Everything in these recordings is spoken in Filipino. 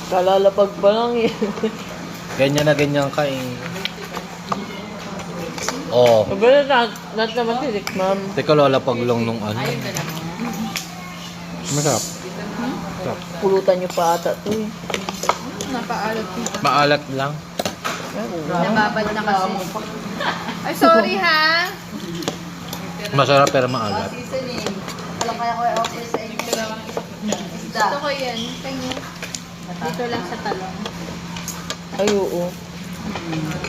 Kalalapag pa lang eh. Ganyan na ganyan ka eh. Oh. Pero not naman tinik, ma'am. Teka, lalapag lang nung ano. Masarap. Masarap. Pulutan niyo pa ata ito eh. Napaalat na. Maalat lang. Nababad na kasi. Ay, sorry ha. Masarap pero maalat. Alam kaya ko i-offer sa inyo. Gusto ko yan. Kanya. Dito lang sa talong. Ay, oo.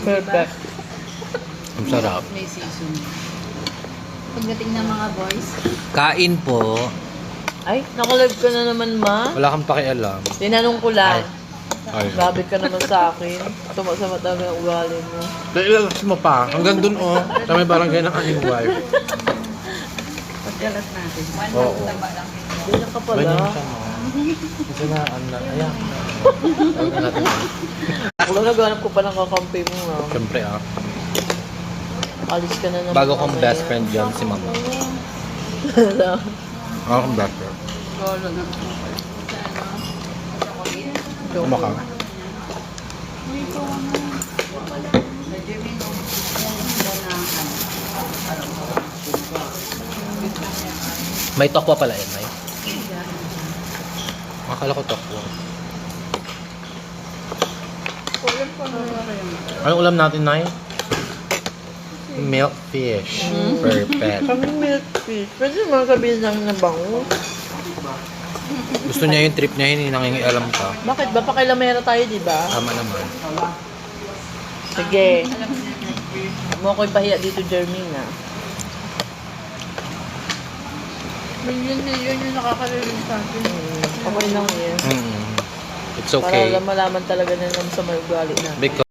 Perfect. Ang sarap. May season. Pagdating ng mga boys. Kain po. Ay, nakalive ka na naman, ma. Wala kang pakialam. Tinanong ko lang. Ay. Grabe ka naman sa akin. Tumasama talaga ang ugali mo. Nailalas mo pa. Hanggang dun oh. Sa may barangay ng aking wife. Pagkalat natin. Oo. Ganyan ka pala. Ganyan siya no. Kasi na, ayan. Tawag na natin. Wala, naghanap ko pa ng kakampi mo, ma. Siyempre ah. Alis ka na naman. Bago kong best friend dyan si mama. Ako kong best friend. Lolo na. Ano ka? May tokwa pala eh, may. Akala ko tokwa. Anong ulam natin, Nay? Milk fish. Perfect. Kami milk fish. Pwede naman sabihin lang na bango. Gusto niya yung trip niya, hindi nangingialam ka. Bakit ba? Pakilamera tayo, di ba? Tama naman. Sige. Mo ko ipahiya dito, Jermina. Milyon yung nakakalilig sa akin. Okay lang yan. It's Para okay. malaman talaga na naman sa may ugali na. Because